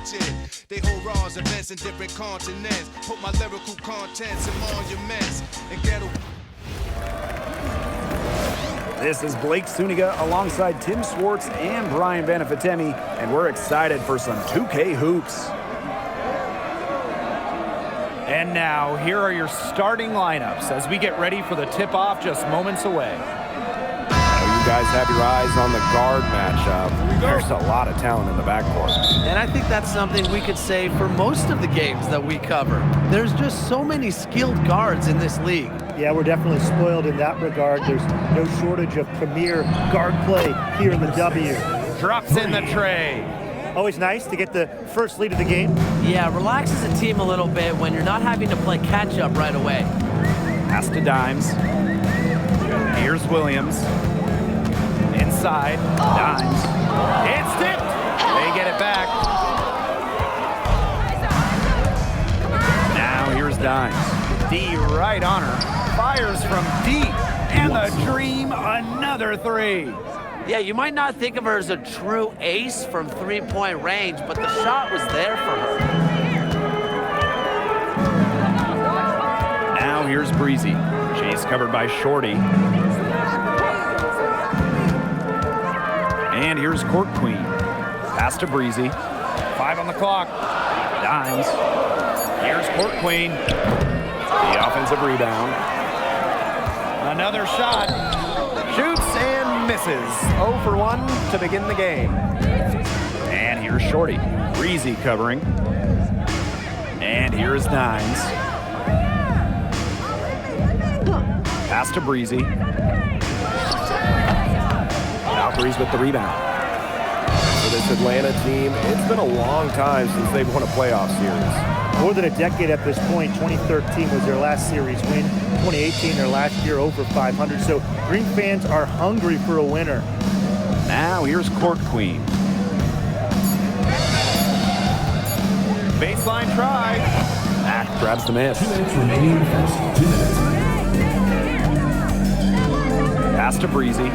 legit. They hold raws, events in different continents. Put my lyrical contents in monuments and get a. This is Blake Suniga alongside Tim Swartz and Brian Banafitemi, and we're excited for some 2K hoops. And now, here are your starting lineups as we get ready for the tip-off just moments away. You guys have your eyes on the guard matchup. There's a lot of talent in the backcourt. And I think that's something we could say for most of the games that we cover. There's just so many skilled guards in this league. Yeah, we're definitely spoiled in that regard. There's no shortage of premier guard play here in the W. Drops in the tray. Always nice to get the first lead of the game. Yeah, relaxes a team a little bit when you're not having to play catch-up right away. Pass to Dimes. Here's Williams. Inside. Dimes. It's tipped. They get it back. Now here's Dimes. D right on her. Fires from deep. And the Dream another three. Yeah, you might not think of her as a true ace from three-point range, but the shot was there for her. Now here's Breezy. She's covered by Shorty. And here's Court Queen. Pass to Breezy. 5 on the clock. Dimes. Here's Court Queen. The offensive rebound. Another shot. Shoots and misses. 0 for 1 to begin the game. And here's Shorty. Breezy covering. And here's Dimes. Pass to Breezy. Valkyries with the rebound. For this Atlanta team, it's been a long time since they've won a playoff series. More than a decade at this point. 2013 was their last series win. 2018, their last year over 500. So Green fans are hungry for a winner. Now here's Court Queen. Baseline try. Mack grabs the miss. 2 minutes remaining in the first. 2 minutes. Pass to Breezy.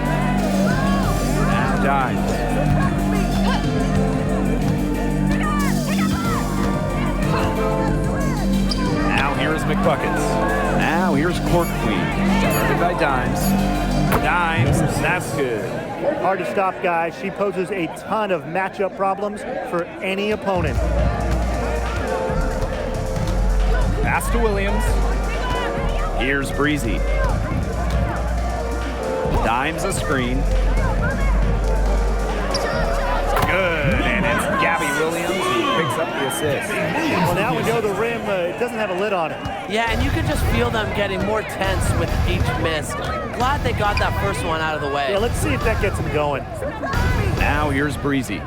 Now Dimes. Now here's McBuckets. Now here's Court Queen. Guarded by Dimes. Dimes, that's good. Hard to stop, guys. She poses a ton of matchup problems for any opponent. Pass to Williams. Here's Breezy. Dimes a screen. Good, and it's Gabby Williams who picks up the assist. Well, now we know the rim it doesn't have a lid on it. Yeah, and you can just feel them getting more tense with each miss. Glad they got that first one out of the way. Yeah, let's see if that gets them going. Now here's Breezy.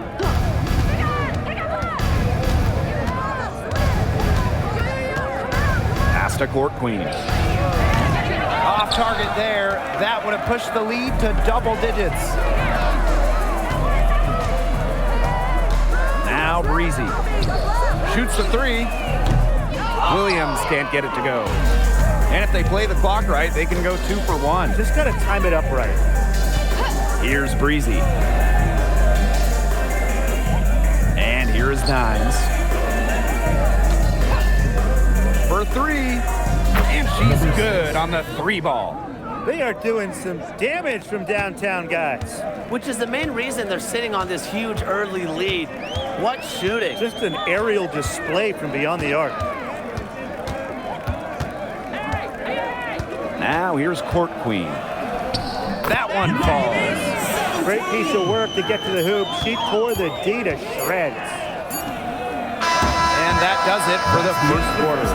Pass to Court Queen. Off target there. That would have pushed the lead to double digits. Now Breezy. Shoots the three. Williams can't get it to go. And if they play the clock right, they can go 2 for 1. Just got to time it up right. Here's Breezy. And here's Dimes. For 3. And she's good on the 3 ball. They are doing some damage from downtown, guys. Which is the main reason they're sitting on this huge early lead. What shooting. Just an aerial display from beyond the arc. Now here's Court Queen. That one falls. Great piece of work to get to the hoop. She tore the D to shreds. And that does it for the first quarter.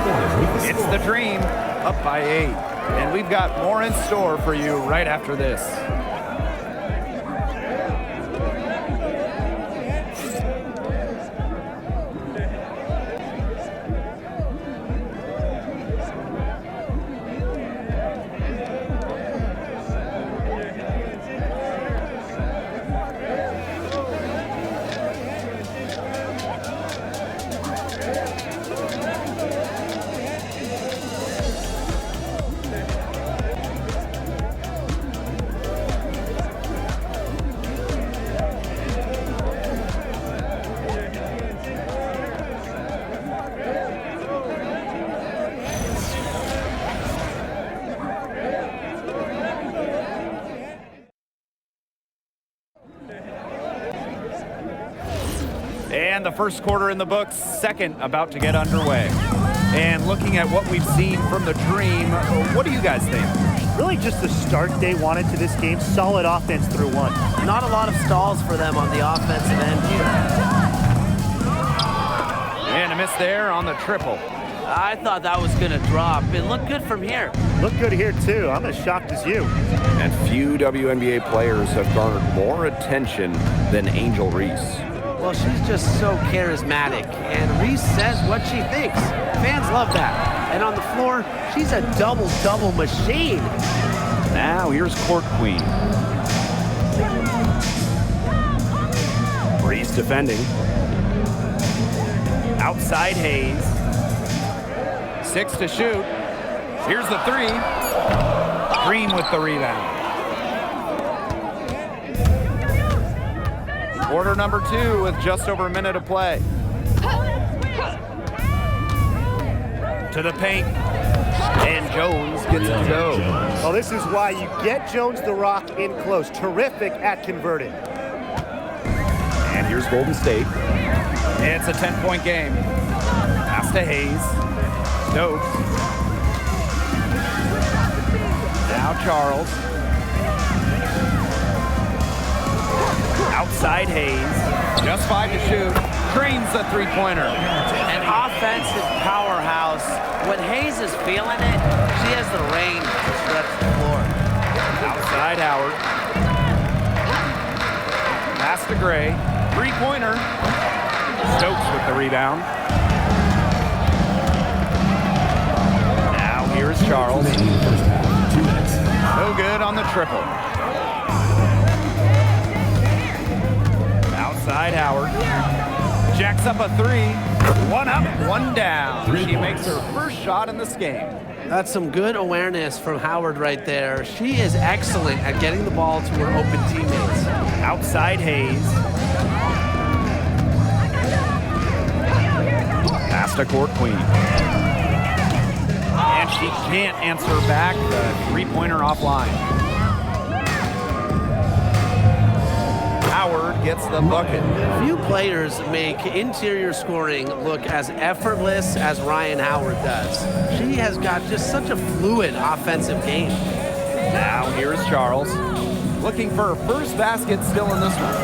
It's the Dream up by 8. And we've got more in store for you right after this. And the first quarter in the books, second about to get underway. And looking at what we've seen from the Dream, what do you guys think? Really just the start they wanted to this game. Solid offense through one. Not a lot of stalls for them on the offensive end here. And a miss there on the triple. I thought that was going to drop. It looked good from here. Look good here, too. I'm as shocked as you. And few WNBA players have garnered more attention than Angel Reese. Well, she's just so charismatic, and Reese says what she thinks. Fans love that. And on the floor, she's a double-double machine. Now here's Court Queen. Reese defending. Outside Hayes. 6 to shoot. Here's the 3. Green with the rebound. Quarter number 2 with just over a minute to play. To the paint. And Jones gets it to go. Well, this is why you get Jones the Rock in close. Terrific at converting. And here's Golden State. It's a 10-point game. Pass to Hayes. Stokes. Now Charles. Outside Hayes. Just 5 to shoot. Drains the three-pointer. An offensive powerhouse. When Hayes is feeling it, she has the range to stretch the floor. Outside Howard. Pass to Gray. Three-pointer. Stokes with the rebound. Now here's Charles. No good on the triple. Outside Howard. Jacks up a 3. One up, one down. She makes her first shot in this game. That's some good awareness from Howard right there. She is excellent at getting the ball to her open teammates. Outside Hayes. Pass to Court Queen. And she can't answer back the three-pointer offline. Howard gets the bucket. Few players make interior scoring look as effortless as Ryan Howard does. She has got just such a fluid offensive game. Now here's Charles. Looking for her first basket still in this one.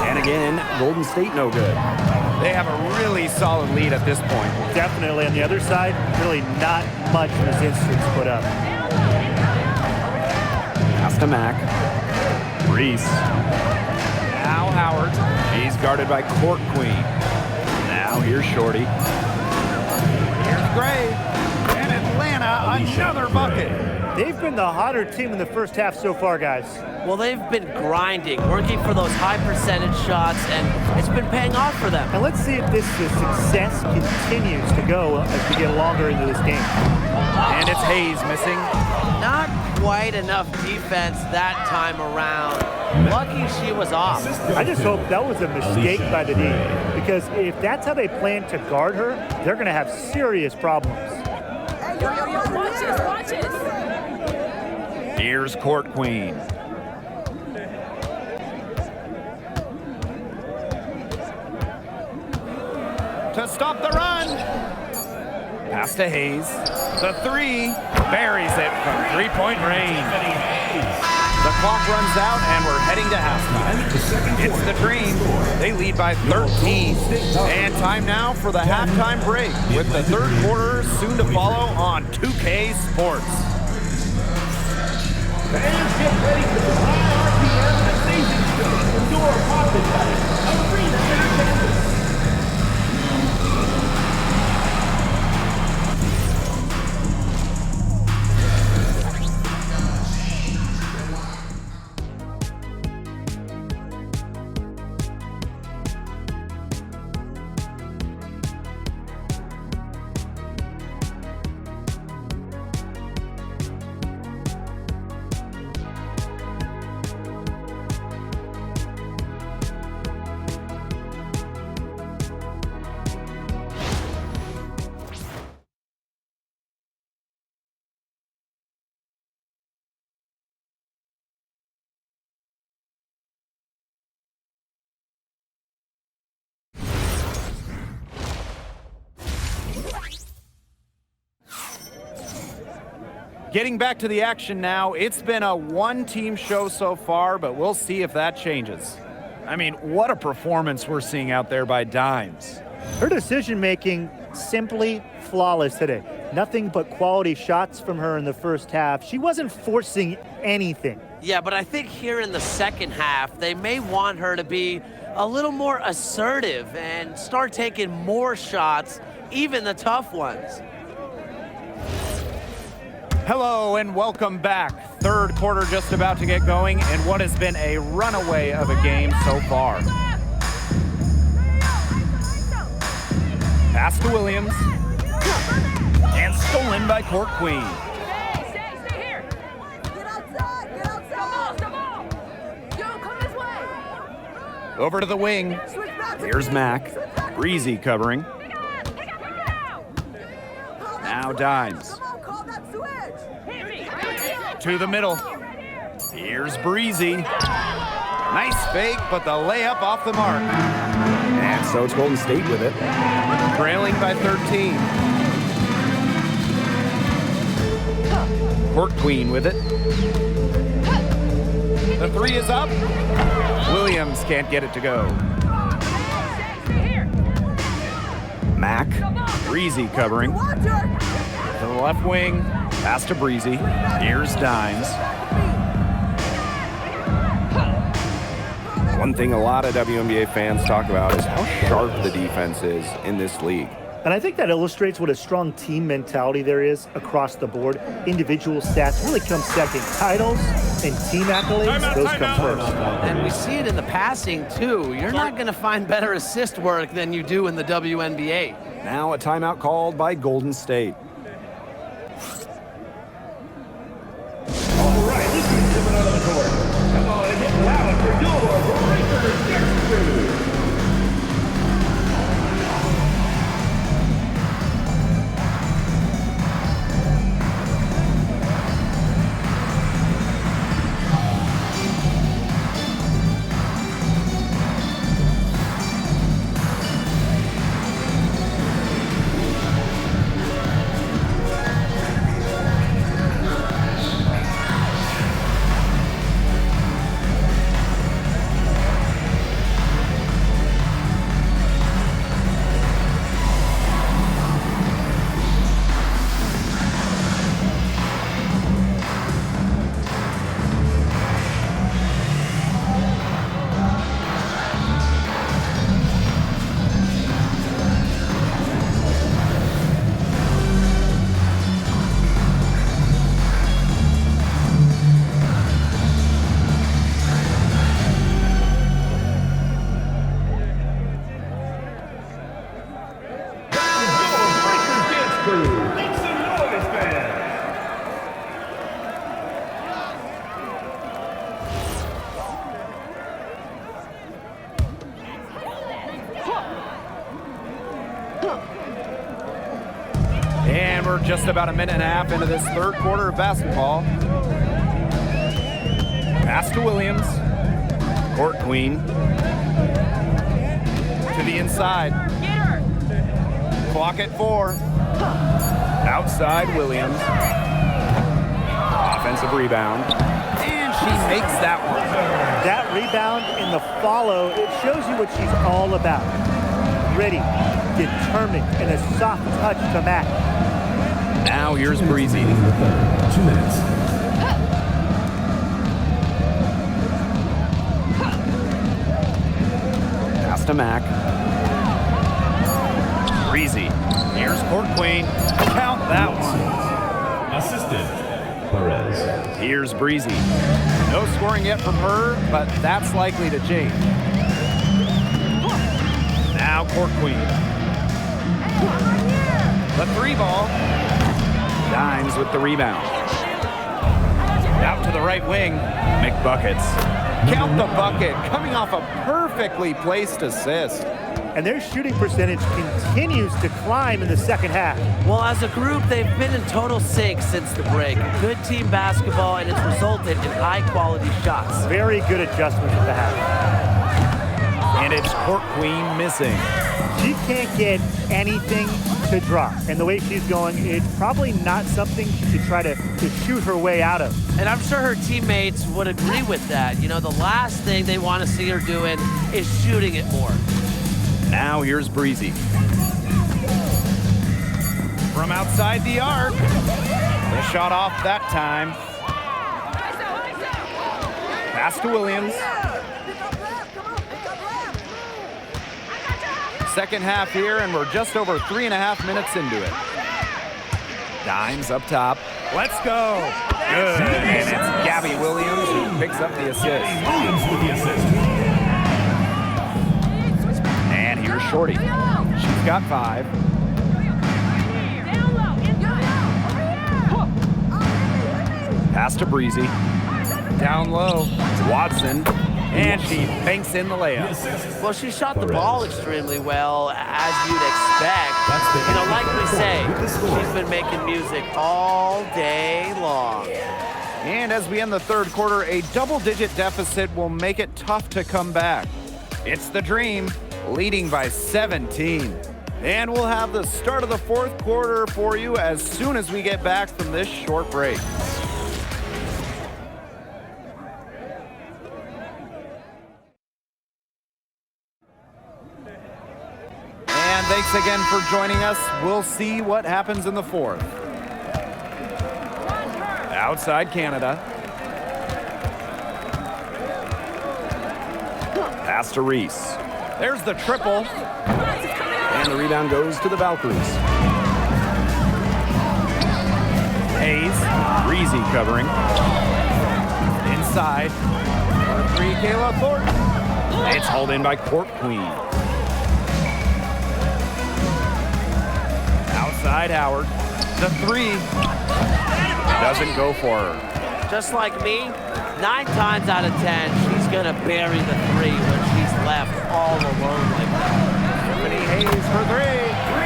And again, Golden State no good. They have a really solid lead at this point. Definitely on the other side, really not much resistance put up. Pass to Mack. Reese. Now Howard. She's guarded by Court Queen. Now here's Shorty. Here's Gray. And Atlanta, another bucket. They've been the hotter team in the first half so far, guys. Well, they've been grinding, working for those high percentage shots, and it's been paying off for them. And let's see if this success continues to go as we get longer into this game. And it's Hayes missing. Not quite enough defense that time around. Lucky she was off. I just hope that was a mistake by the D, because if that's how they plan to guard her, they're going to have serious problems. Watch this. Here's Court Queen. To stop the run. Pass to Hayes. The 3 buries it from three-point range. The clock runs out and we're heading to halftime. It's the Dream. They lead by 13. And time now for the halftime break with the third quarter soon to follow on 2K Sports. Fans, get ready for the high RPM sensation show. Your hospitality. Arena Entertainment. Getting back to the action now, it's been a one-team show so far, but we'll see if that changes. I mean, what a performance we're seeing out there by Dimes. Her decision-making simply flawless today. Nothing but quality shots from her in the first half. She wasn't forcing anything. Yeah, but I think here in the second half, they may want her to be a little more assertive and start taking more shots, even the tough ones. Hello and welcome back. Third quarter just about to get going and what has been a runaway of a game so far. Pass to Williams. And stolen by Court Queen. Stay here. Get outside. Come on. Yo, come this way. Over to the wing. Here's Mac. Breezy covering. Now Dimes. To the middle. Here's Breezy. Nice fake, but the layup off the mark. And so it's Golden State with it. Trailing by 13. Court Queen with it. The three is up. Williams can't get it to go. Mac. Breezy covering. To the left wing. Pass to Breezy. Here's Dimes. One thing a lot of WNBA fans talk about is how sharp the defense is in this league. And I think that illustrates what a strong team mentality there is across the board. Individual stats really come second. Titles and team accolades, those come first. And we see it in the passing, too. You're not going to find better assist work than you do in the WNBA. Now a timeout called by Golden State. All right, this is coming out of the court. Come on and get loud for your Breakers next crew. And we're just about a minute and a half into this third quarter of basketball. Pass to Williams. Court Queen. To the inside. Clock at 4. Outside Williams. Offensive rebound. And she makes that one. That rebound and the follow, it shows you what she's all about. Ready, determined, and a soft touch to match. Now here's Breezy. 2 minutes. Pass to Mac. Breezy. Here's Court Queen. Count that one. Assistant, Perez. Here's Breezy. No scoring yet from her, but that's likely to change. Now Court Queen. The 3 ball. Dimes with the rebound. Out to the right wing. McBuckets. Count the bucket, coming off a perfectly placed assist. And their shooting percentage continues to climb in the second half. Well, as a group, they've been in total sync since the break. Good team basketball, and it's resulted in high-quality shots. Very good adjustments at the half. And it's Court Queen missing. She can't get anything to drop. And the way she's going, it's probably not something to try to shoot her way out of. And I'm sure her teammates would agree with that. You know, the last thing they want to see her doing is shooting it more. Now here's Breezy. From outside the arc. The shot off that time. Pass to Williams. Second half here, and we're just over 3.5 minutes into it. Dimes up top. Let's go. Good. And it's Gabby Williams who picks up the assist. Williams with the assist. And here's Shorty. She's got 5. Pass to Breezy. Down low. Watson. And she banks in the layup. Well, she shot the ball extremely well, as you'd expect. You know, like we say, she's been making music all day long. And as we end the third quarter, a double-digit deficit will make it tough to come back. It's the Dream, leading by 17. And we'll have the start of the fourth quarter for you as soon as we get back from this short break. And thanks again for joining us. We'll see what happens in the fourth. Outside Canada. Pass to Reese. There's the triple. And the rebound goes to the Valkyries. Hayes, Breezy covering. Inside. For 3, Kayla Thornton. It's hauled in by Court Queen. Outside Howard. The 3 doesn't go for her. Just like me, 9 times out of 10, she's gonna bury the 3 when she's left all alone like that. Tiffany Hayes for 3.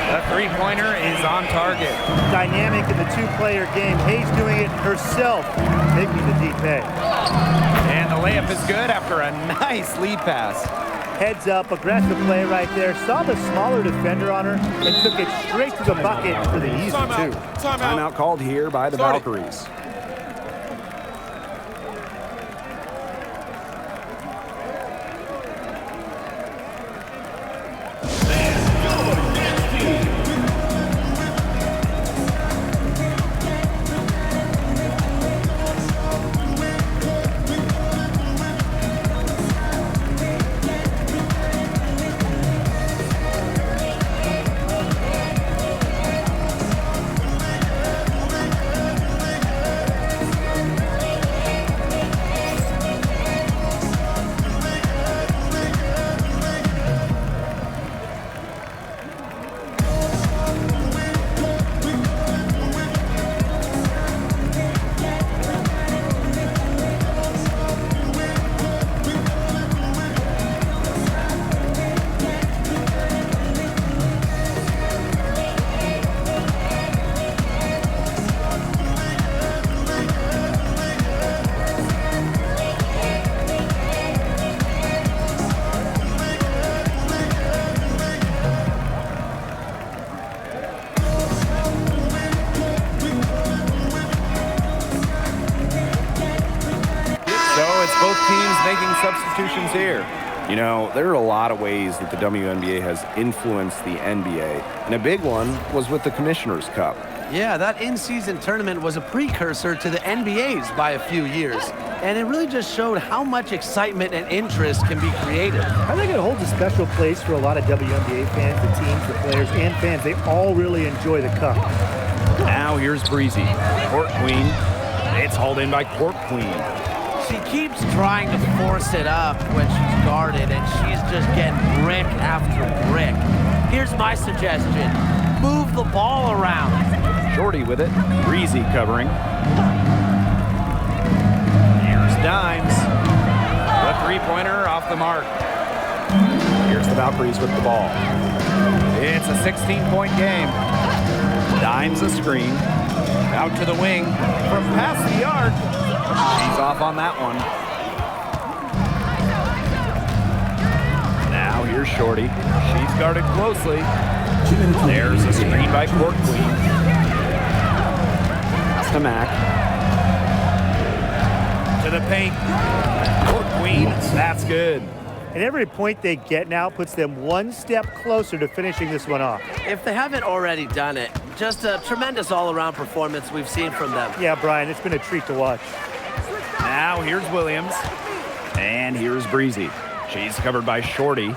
The 3-pointer is on target. Dynamic in the 2-player game. Hayes doing it herself, making the deep pay. And the layup is good after a nice lead pass. Heads up, aggressive play right there. Saw the smaller defender on her and took it straight to the bucket for the easy 2. Timeout called here by the Valkyries. Both teams making substitutions here. You know, there are a lot of ways that the WNBA has influenced the NBA, and a big one was with the Commissioner's Cup. Yeah, that in-season tournament was a precursor to the NBA's by a few years, and it really just showed how much excitement and interest can be created. I think it holds a special place for a lot of WNBA fans, the teams, the players, and fans. They all really enjoy the cup. Now here's Breezy. Court Queen. It's hauled in by Court Queen. She keeps trying to force it up when she's guarded, and she's just getting brick after brick. Here's my suggestion. Move the ball around. Shorty with it. Breezy covering. Here's Dimes. The 3-pointer off the mark. Here's the Valkyries with the ball. It's a 16-point game. Dimes a screen. Out to the wing. From past the arc. She's off on that one. Now Here's Shorty. She's guarded closely. 2 minutes. There's a screen by Court Queen. Pass to Mac. To the paint. Court Queen, that's good. And every point they get now puts them one step closer to finishing this one off. If they haven't already done it, just a tremendous all-around performance we've seen from them. Yeah, Brian, it's been a treat to watch. Now here's Williams. And here's Breezy. She's covered by Shorty.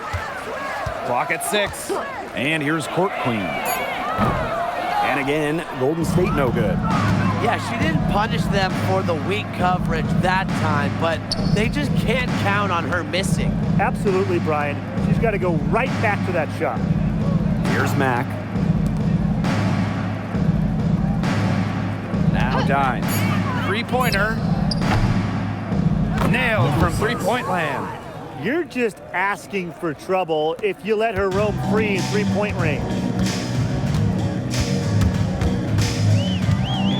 Clock at 6. And here's Court Queen. And again, Golden State no good. Yeah, she didn't punish them for the weak coverage that time, but they just can't count on her missing. Absolutely, Brian. She's got to go right back to that shot. Here's Mac. Now Dines. Three-pointer. Nailed from three-point land. You're just asking for trouble if you let her roam free in three-point range.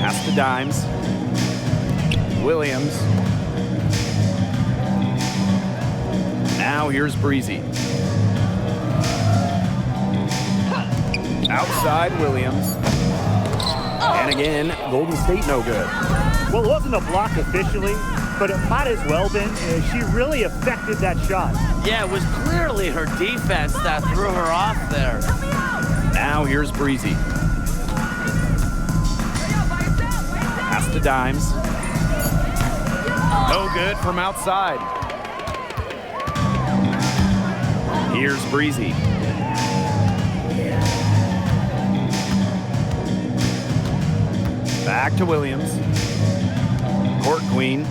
Pass to Dimes. Williams. Now here's Breezy. Outside Williams. And again, Golden State no good. Well, it wasn't a block officially, but it might as well been. She really affected that shot. Yeah, it was clearly her defense that threw her off there. Now here's Breezy. Pass to Dimes. No good from outside. Here's Breezy. Back to Williams. Court Queen.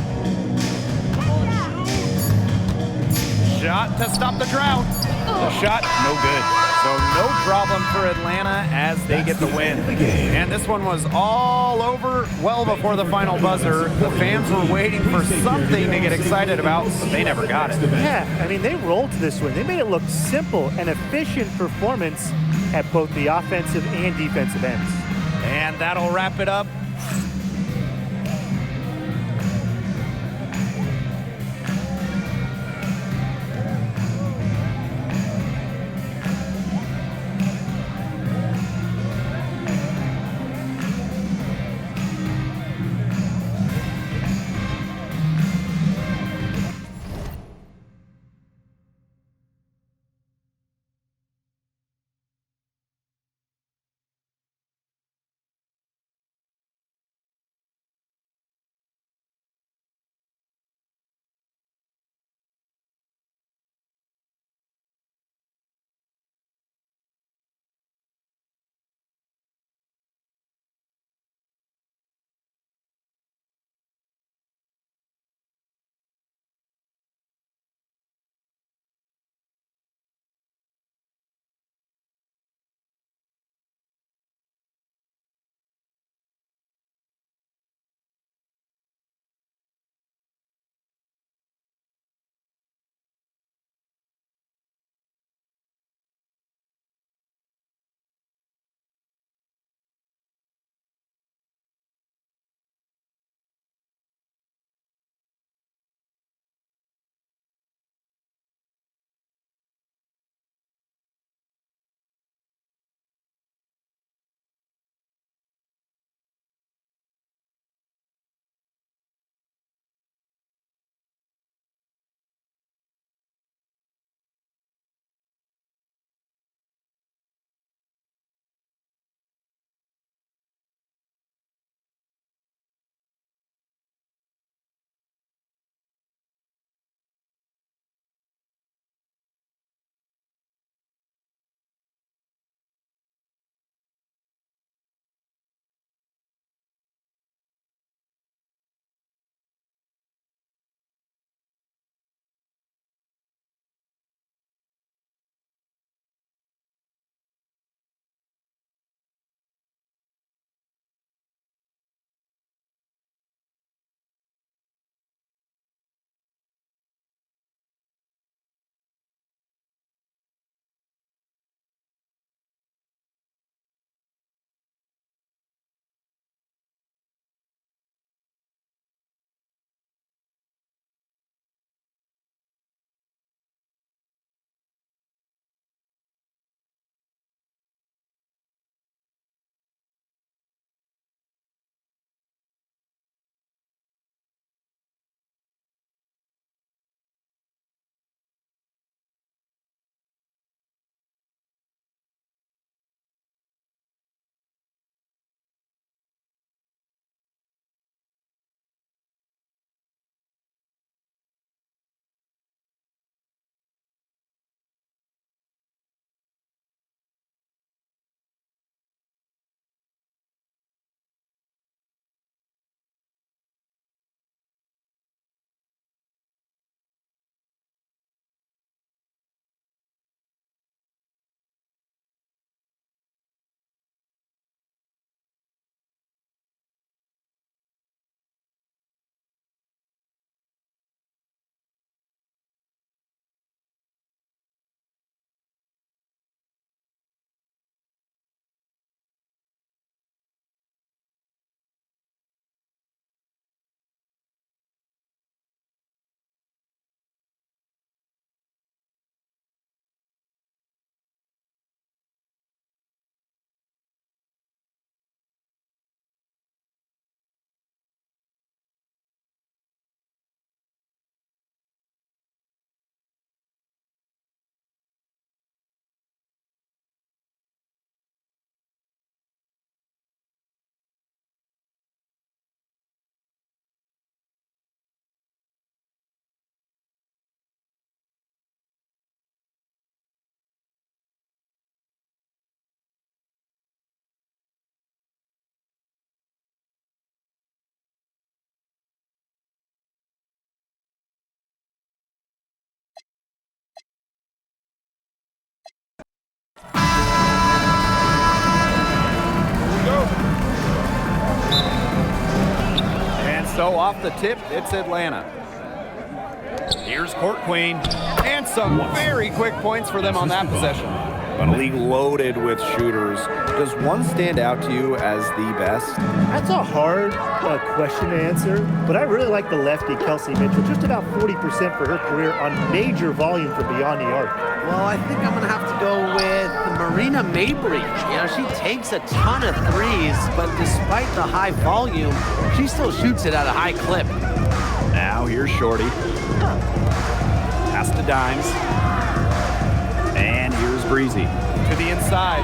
Shot to stop the drought. The shot, no good. So no problem for Atlanta as they get the win. And this one was all over well before the final buzzer. The fans were waiting for something to get excited about, but they never got it. Yeah, I mean, they rolled this one. They made it look simple and efficient performance at both the offensive and defensive ends. And that'll wrap it up. so off the tip, it's Atlanta. Here's Court Queen, and some very quick points for them on that possession. But a league loaded with shooters. Does one stand out to you as the best? That's a hard question to answer, but I really like the lefty, Kelsey Mitchell. Just about 40% for her career on major volume from beyond the arc. Well, I think I'm going to have to go with Marina Mabry. You know, she takes a ton of threes, but despite the high volume, she still shoots it at a high clip. Now here's Shorty. Pass to Dimes. And here's Breezy. To the inside.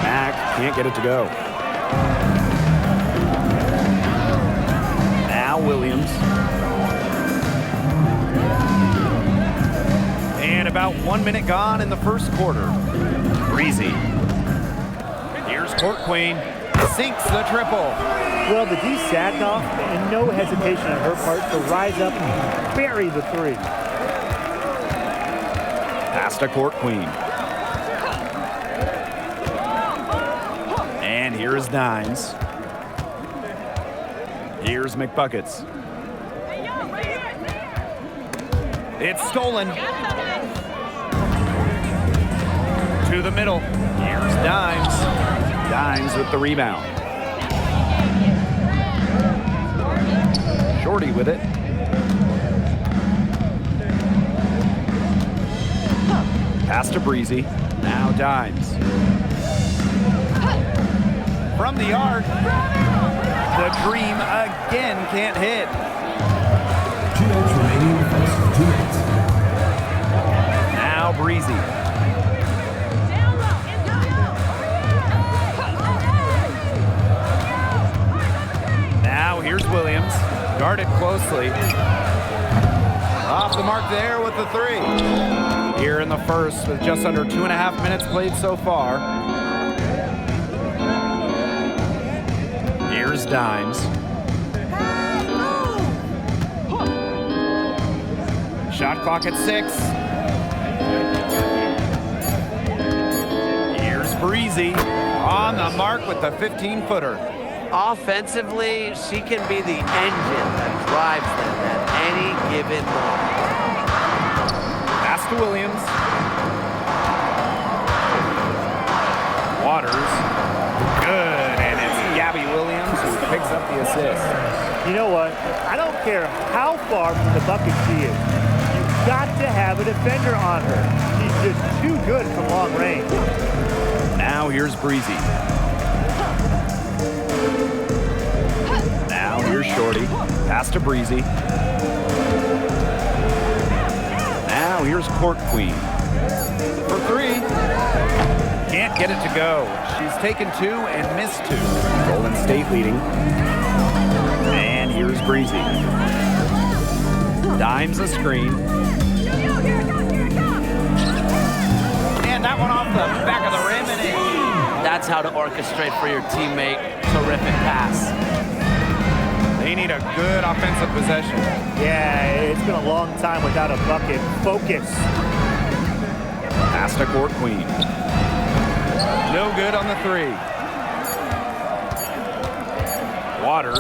Mack can't get it to go. Now Williams. And about 1 minute gone in the first quarter. Breezy. Here's Court Queen. Sinks the triple. Well, the D sat off, and no hesitation on her part to rise up and bury the three. Pass to Court Queen. And here's Dimes. Here's McBuckets. It's stolen. To the middle. Here's Dimes. Dimes with the rebound. Shorty with it. Pass to Breezy. Now Dimes. From the arc. The Dream again can't hit. 2 minutes remaining in the first. 2 minutes. Now Breezy. Now here's Williams. Guarded closely. Off the mark there with the three. Here in the first with just under 2.5 minutes played so far. Here's Dimes. Shot clock at 6. Here's Breezy on the mark with the 15-footer. Offensively, she can be the engine that drives them at any given moment. Pass to Williams. Waters. Good, and it's Gabby Williams who picks up the assist. You know what? I don't care how far from the bucket she is. You've got to have a defender on her. She's just too good from long range. Now here's Breezy. Now here's Shorty. Pass to Breezy. Now here's Court Queen. For three. Can't get it to go. She's taken 2 and missed 2. Golden State leading. And here's Breezy. Dimes a screen. And that one off the back of the rim and in. That's how to orchestrate for your teammate. Terrific pass. They need a good offensive possession. Yeah, it's been a long time without a bucket. Focus. Pass to Court Queen. No good on the three. Waters.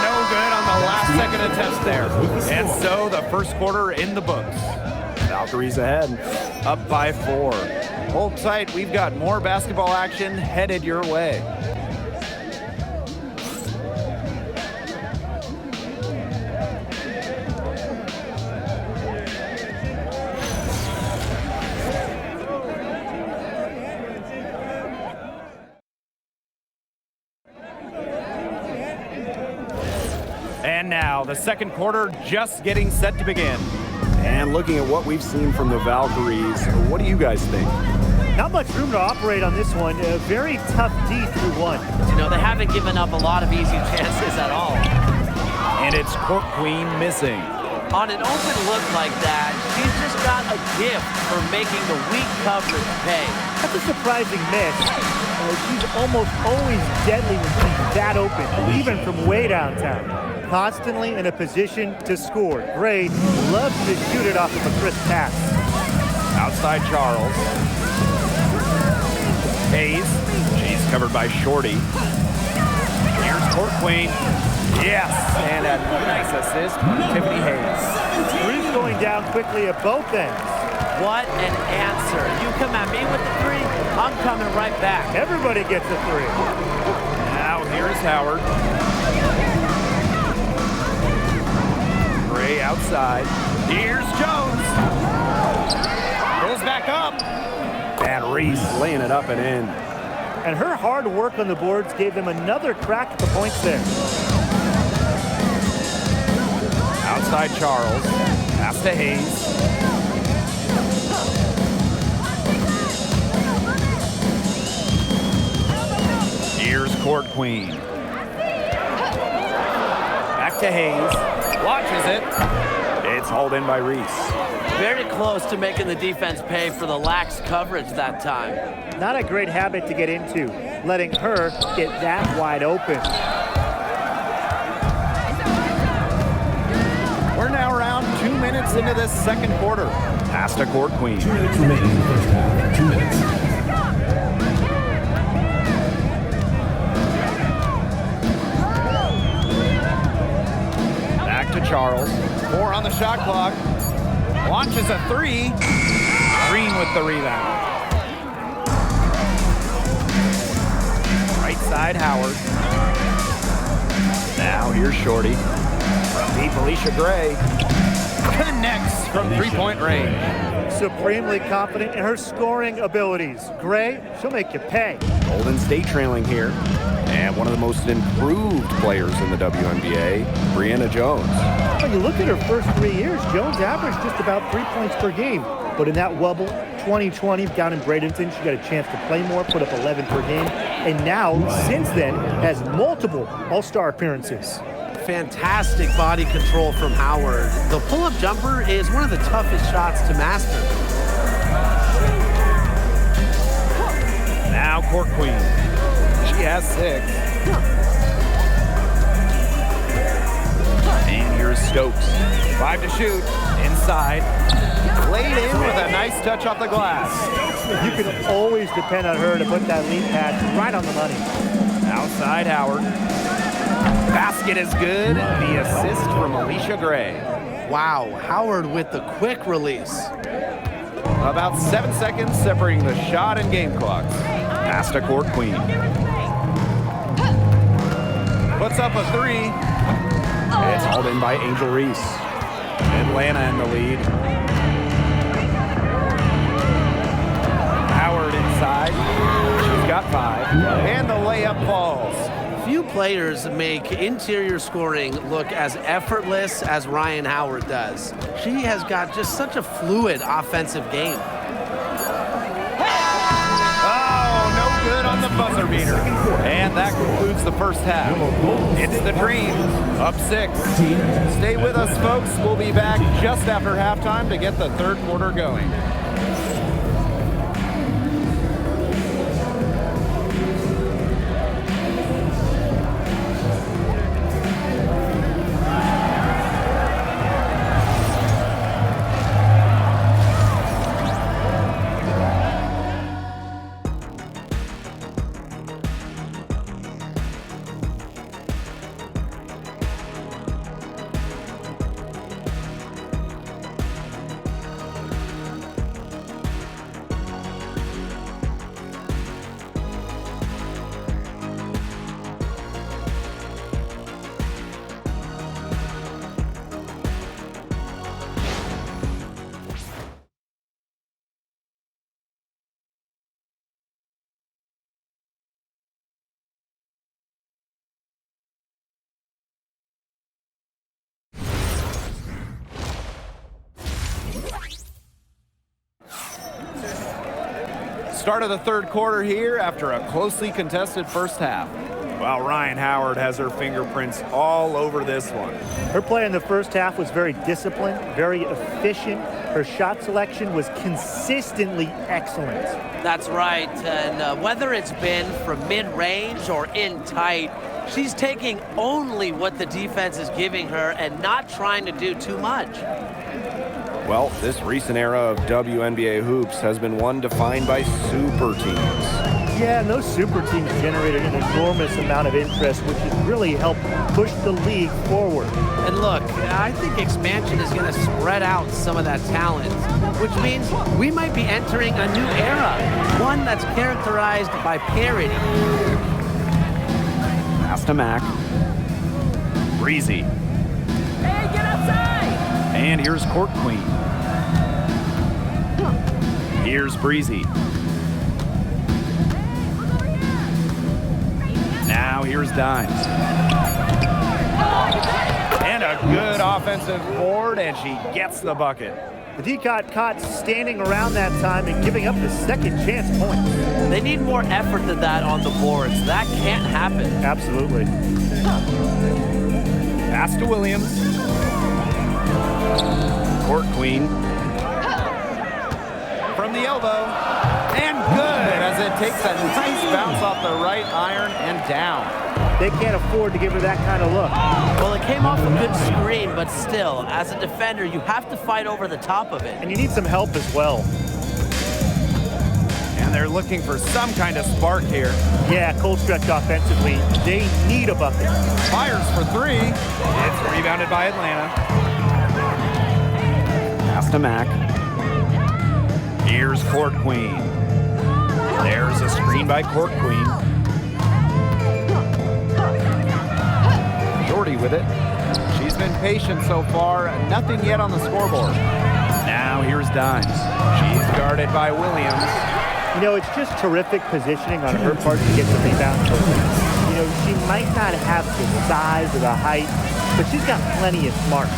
No good on the last second attempt there. And so the first quarter in the books. Valkyries ahead. Up by 4. Hold tight, we've got more basketball action headed your way. And now the second quarter just getting set to begin. And looking at what we've seen from the Valkyries, what do you guys think? Not much room to operate on this one. A very tough D through 1. You know, they haven't given up a lot of easy chances at all. And it's Court Queen missing. On an open look like that, she's just got a gift for making the weak coverage pay. That's a surprising miss. She's almost always deadly when she's that open, even from way downtown. Constantly in a position to score. Great. Loves to shoot it off of a crisp pass. Outside Charles. Hayes. She's covered by Shorty. Here's Court Queen. Yes, and a nice assist from Tiffany Hayes. Three's going down quickly at both ends. What an answer. You come at me with the three, I'm coming right back. Everybody gets a three. Now here's Howard. Gray outside. Here's Jones. Goes back up. And Reese laying it up and in. And her hard work on the boards gave them another crack at the points there. Outside Charles. Pass to Hayes. Here's Court Queen. Back to Hayes. Launches it. It's hauled in by Reese. Very close to making the defense pay for the lax coverage that time. Not a great habit to get into, letting her get that wide open. We're now around 2 minutes into this second quarter. Pass to Court Queen. 2 minutes remaining in the first half. 2 minutes. Back to Charles. 4 on the shot clock. Launches a 3. Green with the rebound. Right side Howard. Now here's Shorty. From deep, Alicia Gray. Connects from three-point range. Supremely confident in her scoring abilities. Gray, she'll make you pay. Golden State trailing here. And one of the most improved players in the WNBA, Brianna Jones. When you look at her first 3 years, Jones averaged just about 3 points per game. But in that wobble, 2020 down in Bradenton, she got a chance to play more, put up 11 per game. And now, since then, has multiple All-Star appearances. Fantastic body control from Howard. The pull-up jumper is one of the toughest shots to master. Now Court Queen. She has 6. And here's Stokes. 5 to shoot. Inside. Laid in with a nice touch off the glass. You can always depend on her to put that lead pass right on the money. Outside Howard. Basket is good. The assist from Alicia Gray. Wow, Howard with the quick release. About 7 seconds separating the shot and game clocks. Pass to Court Queen. Puts up a 3. It's hauled in by Angel Reese. Atlanta in the lead. Howard inside. She's got 5. And the layup falls. Few players make interior scoring look as effortless as Ryan Howard does. She has got just such a fluid offensive game. Oh, no good on the buzzer beater. And that concludes the first half. It's the Dream, up 6. Stay with us, folks. We'll be back just after halftime to get the third quarter going. Start of the third quarter here after a closely contested first half. Well, Ryan Howard has her fingerprints all over this one. Her play in the first half was very disciplined, very efficient. Her shot selection was consistently excellent. That's right, and whether it's been from mid-range or in tight, she's taking only what the defense is giving her and not trying to do too much. Well, this recent era of WNBA hoops has been one defined by super teams. Yeah, and those super teams generated an enormous amount of interest, which has really helped push the league forward. And look, I think expansion is going to spread out some of that talent, which means we might be entering a new era, one that's characterized by parity. Pass to Mac. Breezy. Hey, get outside! And here's Court Queen. Here's Breezy. Now here's Dimes. And a good offensive board, and she gets the bucket. The D got caught standing around that time and giving up the second chance points. They need more effort than that on the boards. That can't happen. Absolutely. Pass to Williams. Court Queen. From the elbow. And good as it takes a nice bounce off the right iron and down. They can't afford to give her that kind of look. Well, it came off a good screen, but still, as a defender, you have to fight over the top of it. And you need some help as well. And they're looking for some kind of spark here. Yeah, cold stretch offensively. They need a bucket. Fires for three. It's rebounded by Atlanta. Pass to Mac. Here's Court Queen. There's a screen by Court Queen. Jordy with it. She's been patient so far. Nothing yet on the scoreboard. Now here's Dimes. She's guarded by Williams. You know, it's just terrific positioning on her part to get the rebound. You know, she might not have the size or the height, but she's got plenty of smarts.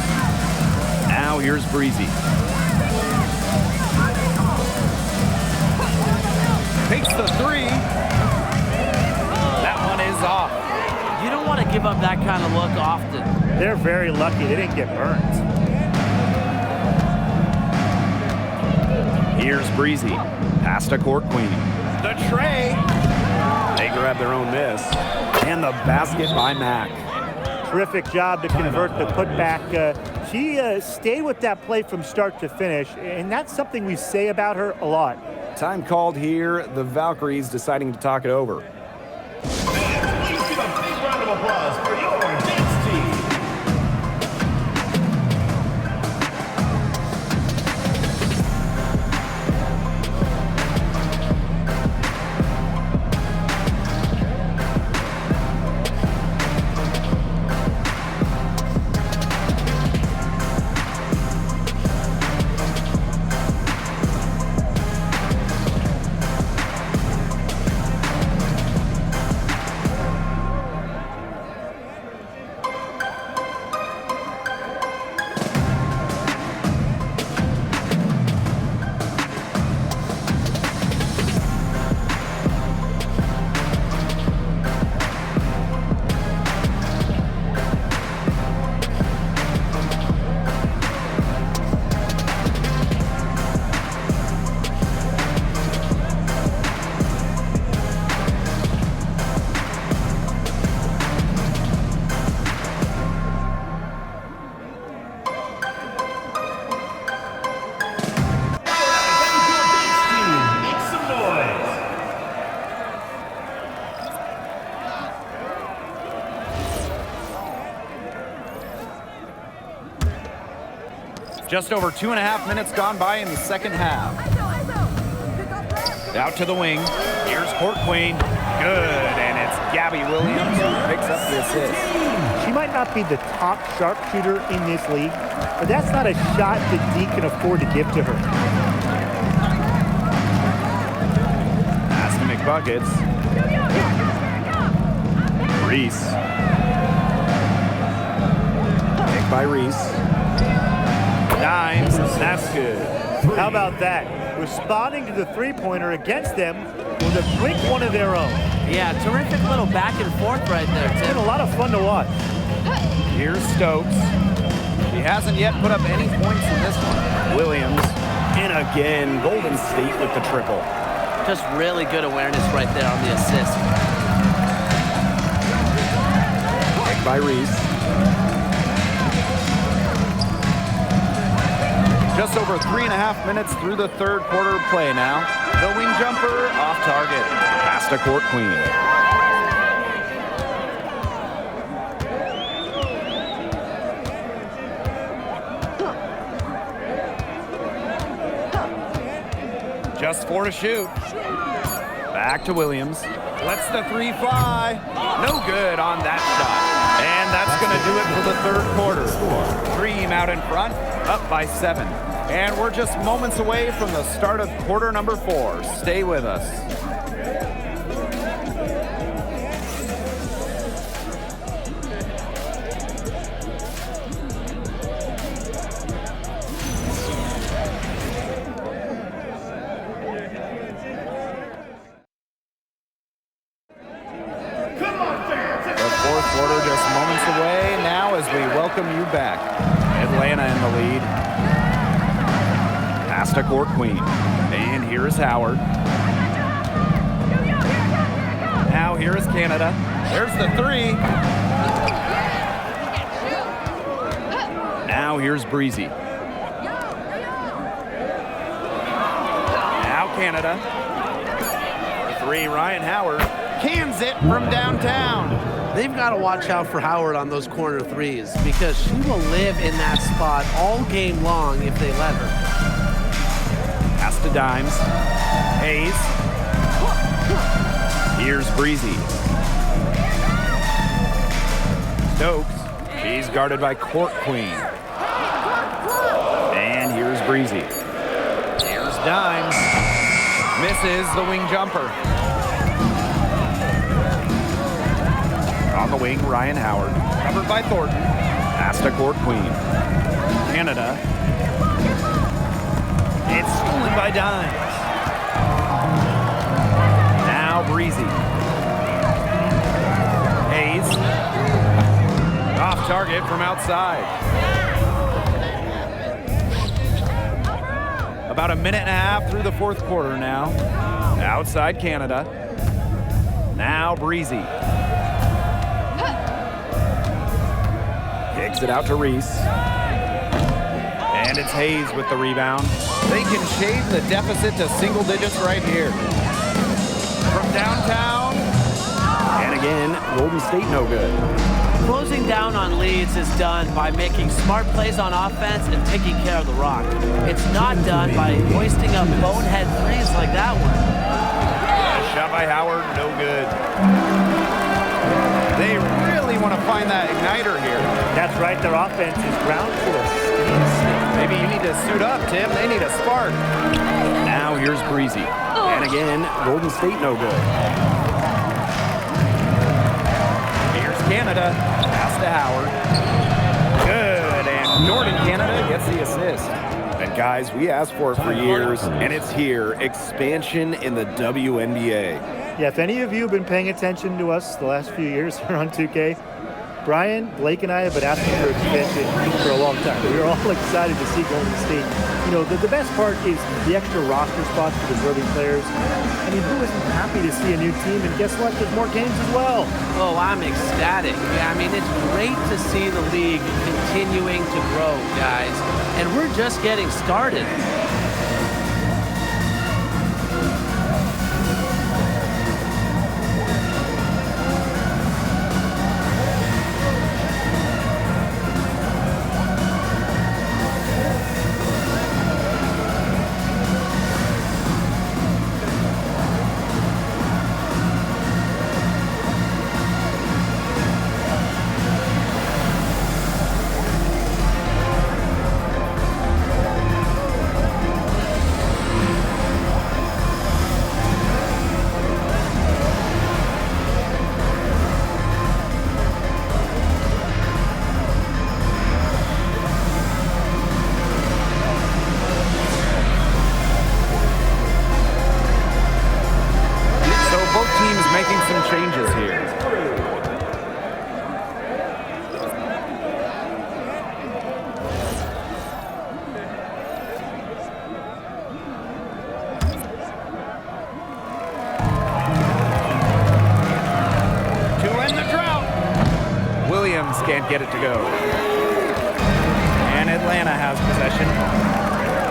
Now here's Breezy. Takes the three. That one is off. You don't want to give up that kind of look often. They're very lucky they didn't get burned. Here's Breezy. Pass to Court Queen. The tray. They grab their own miss. And the basket by Mac. Terrific job to convert the putback. She stayed with that play from start to finish, and that's something we say about her a lot. Time called here. The Valkyries deciding to talk it over. Please give a big round of applause for your dance team. Just over 2.5 minutes gone by in the second half. Out to the wing. Here's Court Queen. Good, and it's Gabby Williams who picks up the assist. She might not be the top sharpshooter in this league, but that's not a shot that D can afford to give to her. Pass to McBuckets. Reese. Pick by Reese. Dimes. That's good. How about that? Responding to the three-pointer against them with a quick one of their own. Yeah, terrific little back and forth right there, It's Tim. been a lot of fun to watch. Here's Stokes. He hasn't yet put up any points in this one. Williams. And again, Golden State with the triple. Just really good awareness right there on the assist. Pick by Reese. Just over 3.5 minutes through the third quarter of play now. The wing jumper off target. Pass to Court Queen. Just 4 to shoot. Back to Williams. Lets the 3 fly. No good on that shot. And that's going to do it for the third quarter. Dream out in front, up by 7. And we're just moments away from the start of quarter number 4. Stay with us. Quarter just moments away now as we welcome you back. Atlanta in the lead. Pass to Court Queen. And here is Howard. Now here is Canada. There's the 3. Now here's Breezy. Now Canada. For 3, Ryan Howard cans it from downtown. They've got to watch out for Howard on those corner threes because she will live in that spot all game long if they let her. Pass to Dimes. Hayes. Here's Breezy. Stokes. She's guarded by Court Queen. And here's Breezy. Here's Dimes. Misses the wing jumper. On the wing, Ryan Howard. Covered by Thornton. Pass to Court Queen. Canada. It's stolen by Dimes. Now Breezy. Hayes. Off target from outside. About a minute and a half through the fourth quarter now. Outside Canada. Now Breezy. Kicks it out to Reese. And it's Hayes with the rebound. They can shave the deficit to single digits right here. From downtown. And again, Golden State no good. Closing down on leads is done by making smart plays on offense and taking care of the rock. It's not done by hoisting up bonehead threes like that one. Shot by Howard, no good. They really want to find that igniter here. That's right, their offense is groundless. Maybe you need to suit up, Tim. They need a spark. Now here's Breezy. And again, Golden State no good. Here's Canada. Pass to Howard. Good, and Jordan Canada gets the assist. And guys, we asked for it for years, and it's here. Expansion in the WNBA. Yeah, if any of you have been paying attention to us the last few years here on 2K, Brian, Blake, and I have been asking for expansion for a long time. We were all excited to see Golden State. You know, the best part is the extra roster spots for deserving players. I mean, who isn't happy to see a new team? And guess what? There's more games as well. Oh, I'm ecstatic. Yeah, I mean, it's great to see the league continuing to grow, guys. And we're just getting started. Making some changes here. To end the drought. Williams can't get it to go. And Atlanta has possession.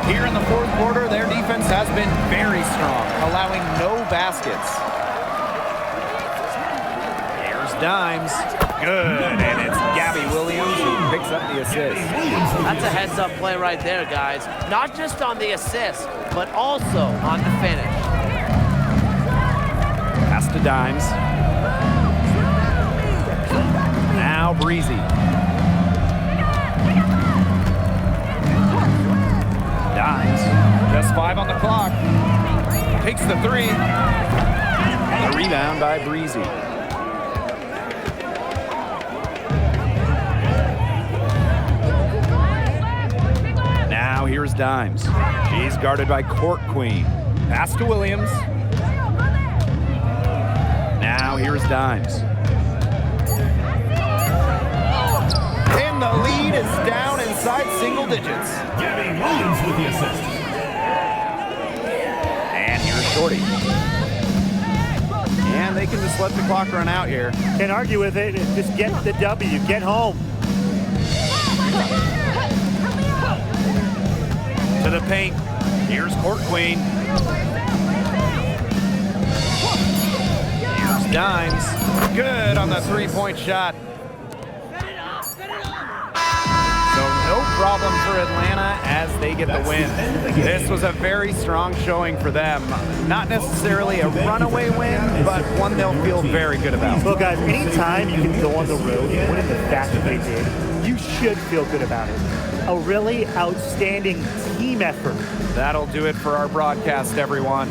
Here in the fourth quarter, their defense has been very strong, allowing no baskets. Here's Dimes. Good, and it's Gabby Williams who picks up the assist. That's a heads-up play right there, guys. Not just on the assist, but also on the finish. Pass to Dimes. Now Breezy. Dimes, just 5 on the clock. Takes the 3. The rebound by Breezy. Now here's Dimes. She's guarded by Court Queen. Pass to Williams. Now here's Dimes. And the lead is down inside single digits. Gabby Williams with the assist. And here's Shorty. And they can just let the clock run out here. Can't argue with it. Just get the W. Get home. To the paint. Here's Court Queen. Here's Dimes. Good on the three-point shot. So no problem for Atlanta as they get the win. This was a very strong showing for them. Not necessarily a runaway win, but one they'll feel very good about. Well, guys, anytime you can go on the road and win in the fashion they did, you should feel good about it. A really outstanding team effort. That'll do it for our broadcast, everyone.